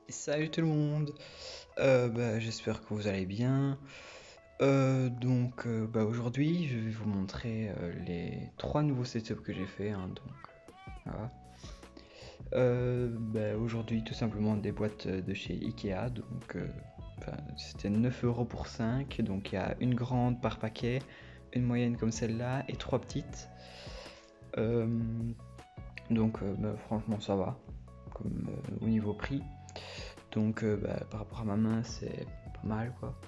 Salut tout le monde. J'espère que vous allez bien. Aujourd'hui, je vais vous montrer les trois nouveaux setups que j'ai fait, hein, voilà. Aujourd'hui, tout simplement des boîtes de chez Ikea. C'était 9 € pour 5. Donc, il y a une grande par paquet, une moyenne comme celle-là et trois petites. Euh, Franchement, ça va au niveau prix. Par rapport à ma main, c'est pas mal quoi.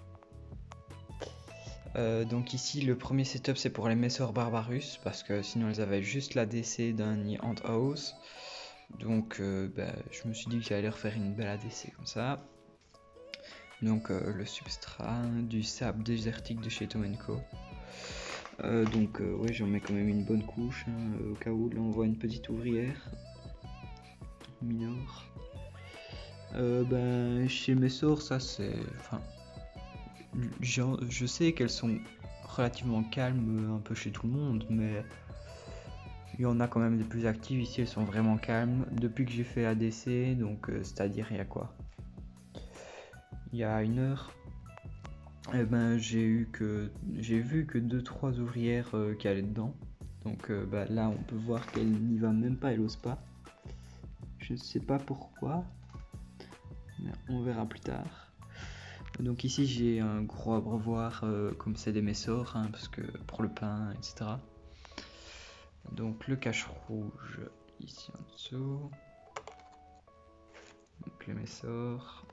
Donc ici, le premier setup c'est pour les Messor Barbarus parce que sinon elles avaient juste la DC d'un House. Je me suis dit que j'allais leur faire une belle ADC comme ça. Le substrat, du sable désertique de chez Tomenko. J'en mets quand même une bonne couche au cas où. Là on voit une petite ouvrière minor. Chez Messor, ça c'est. Je sais qu'elles sont relativement calmes un peu chez tout le monde, mais il y en a quand même des plus actives. Ici, elles sont vraiment calmes. Depuis que j'ai fait ADC, c'est-à-dire il y a quoi? Il y a 1 heure, j'ai vu que 2-3 ouvrières qui allaient dedans. Là, on peut voir qu'elle n'y va même pas, elle ose pas. Je ne sais pas pourquoi, mais on verra plus tard. Donc ici j'ai un gros abreuvoir comme c'est des Messor, hein, parce que pour le pain, etc. Donc le cache rouge ici en dessous. Donc les Messor.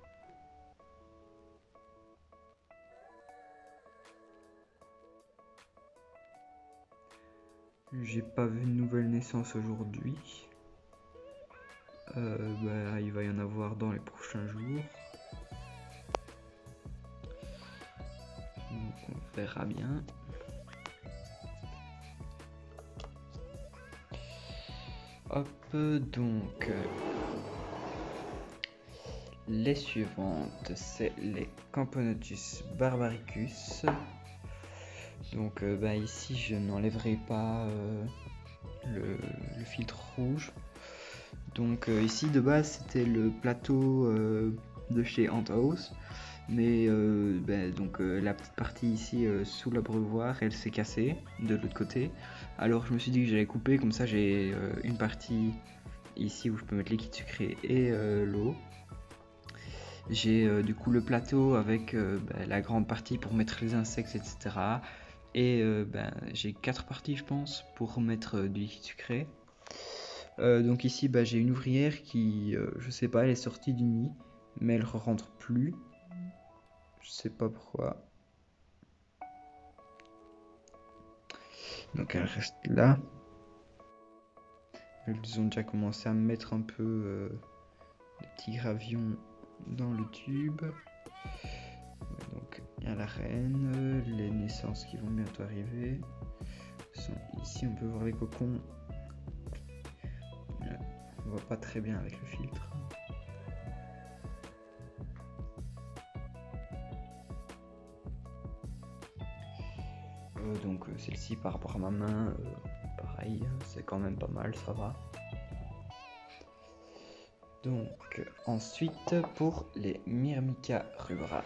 J'ai pas vu de nouvelle naissance aujourd'hui. Il va y en avoir dans les prochains jours. Donc on verra bien. Hop, donc les suivantes, c'est les Camponotus barbaricus. Ici je n'enlèverai pas le filtre rouge. Ici de base c'était le plateau de chez House, mais la petite partie ici sous l'abreuvoir elle s'est cassée de l'autre côté. Alors je me suis dit que j'allais couper, comme ça j'ai une partie ici où je peux mettre liquide sucré et l'eau. J'ai du coup le plateau avec la grande partie pour mettre les insectes, etc. Et j'ai 4 parties je pense pour mettre du liquide sucré. Donc ici j'ai une ouvrière qui, je sais pas, elle est sortie du nid, mais elle rentre plus. Je sais pas pourquoi. Donc elle reste là. Elles ont déjà commencé à mettre un peu des petits gravillons dans le tube. Donc il y a la reine, les naissances qui vont bientôt arriver. Ici on peut voir les cocons. On voit pas très bien avec le filtre. Celle-ci par rapport à ma main, pareil, c'est quand même pas mal, ça va. Donc ensuite pour les Myrmica rubra.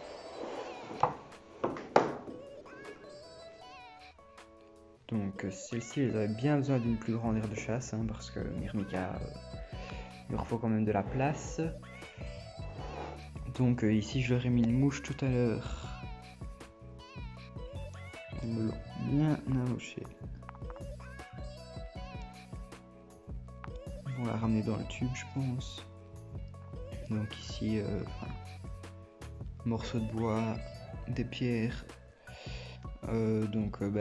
Donc celle-ci, elles avaient bien besoin d'une plus grande aire de chasse, hein, parce que Myrmica, il leur faut quand même de la place. Donc ici je leur ai mis une mouche tout à l'heure. Elles me l'ont bien amoché. On va la ramener dans le tube je pense. Donc ici, morceaux de bois, des pierres.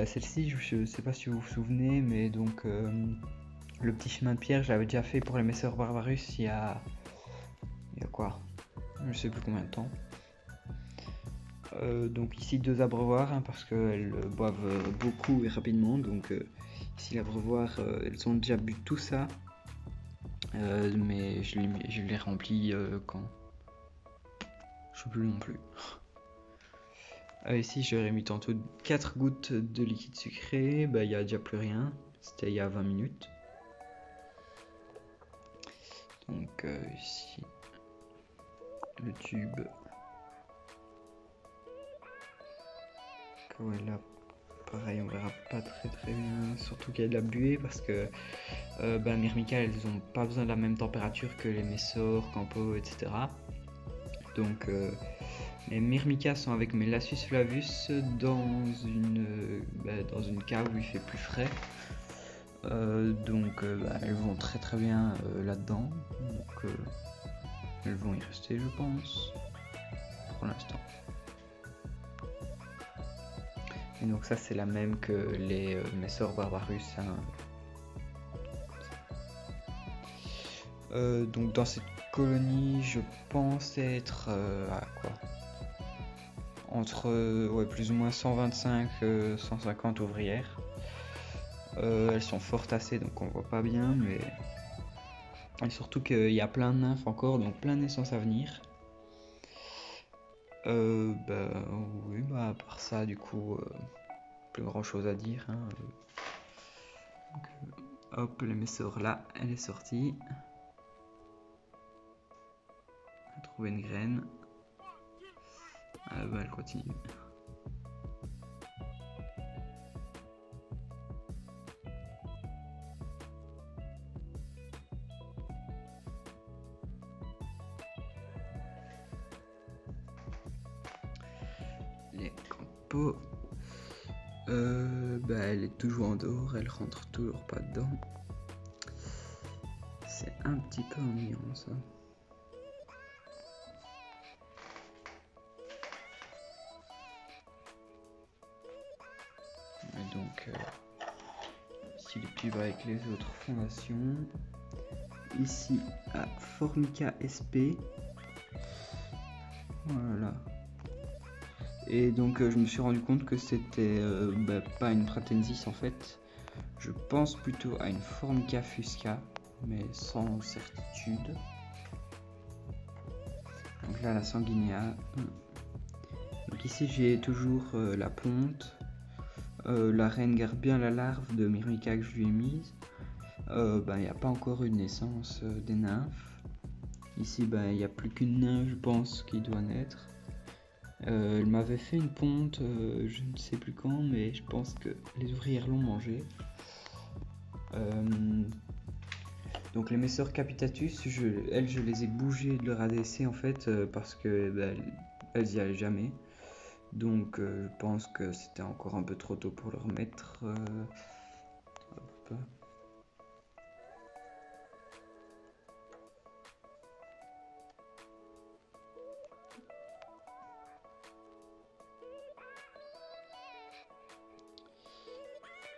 Celle-ci, je sais pas si vous vous souvenez, mais le petit chemin de pierre, je l'avais déjà fait pour les Messor Barbarus il y a quoi? Je sais plus combien de temps. Donc ici 2 abreuvoirs, hein, parce qu'elles boivent beaucoup et rapidement. Ici l'abreuvoir, elles ont déjà bu tout ça. Mais je l'ai rempli quand? Je sais plus non plus. Ici j'aurais mis tantôt 4 gouttes de liquide sucré, il n'y a déjà plus rien, c'était il y a 20 minutes. Donc ici le tube. Ouais, là, pareil, on verra pas très bien, surtout qu'il y a de la buée parce que Myrmica, elles ont pas besoin de la même température que les Messor, Campo, etc. Donc les Myrmicas sont avec mes Lasius flavus dans une cave où il fait plus frais. Elles vont très bien là-dedans. Donc elles vont y rester, je pense, pour l'instant. Et donc ça c'est la même que les Messor Barbarus. Hein. Donc dans cette colonie, je pense être à quoi entre plus ou moins 125-150 ouvrières. Elles sont fort tassées donc on voit pas bien, mais et surtout qu'il y a plein de nymphes encore, donc plein de naissances à venir. Oui, à part ça, du coup, plus grand chose à dire. Hein. Donc, hop, les Messor là, elle est sortie. On a trouvé une graine. Elle continue. Les Campo. Elle est toujours en dehors, elle rentre toujours pas dedans. C'est un petit peu ennuyant ça. Et donc, ici les pubs avec les autres fondations. Ici à Formica SP. Voilà. Et donc je me suis rendu compte que c'était pas une Pratensis en fait. Je pense plutôt à une Formica Fusca, mais sans certitude. Donc là la Sanguinea. Donc ici j'ai toujours la ponte. La reine garde bien la larve de Myrmica que je lui ai mise. Il n'y a pas encore eu de naissance des nymphes. Ici il n'y a plus qu'une nymphe je pense qui doit naître. Elle m'avait fait une ponte, je ne sais plus quand, mais je pense que les ouvrières l'ont mangée. Donc les Messor Capitatus, je les ai bougées de leur ADC en fait, parce que elles y allaient jamais. Donc je pense que c'était encore un peu trop tôt pour leur mettre. Hop.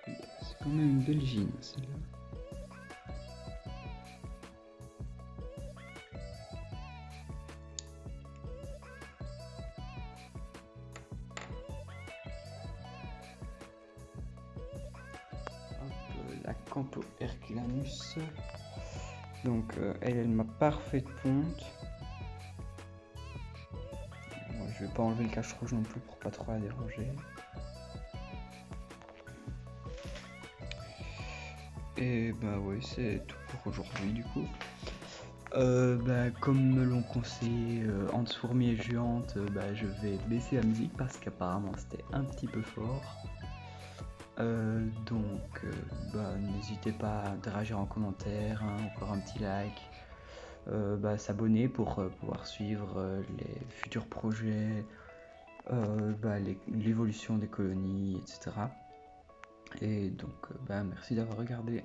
C'est quand même une belle gine celle-là. La Campo Herculanus. Donc elle m'a parfait ponte. Bon, je vais pas enlever le cache rouge non plus pour pas trop la déranger. Et oui, c'est tout pour aujourd'hui du coup. Comme me l'ont conseillé Hans Fourmi et Géante, je vais baisser la musique parce qu'apparemment c'était un petit peu fort. N'hésitez pas à interagir en commentaire, hein, encore un petit like, s'abonner pour pouvoir suivre les futurs projets, l'évolution des colonies, etc. Et donc merci d'avoir regardé.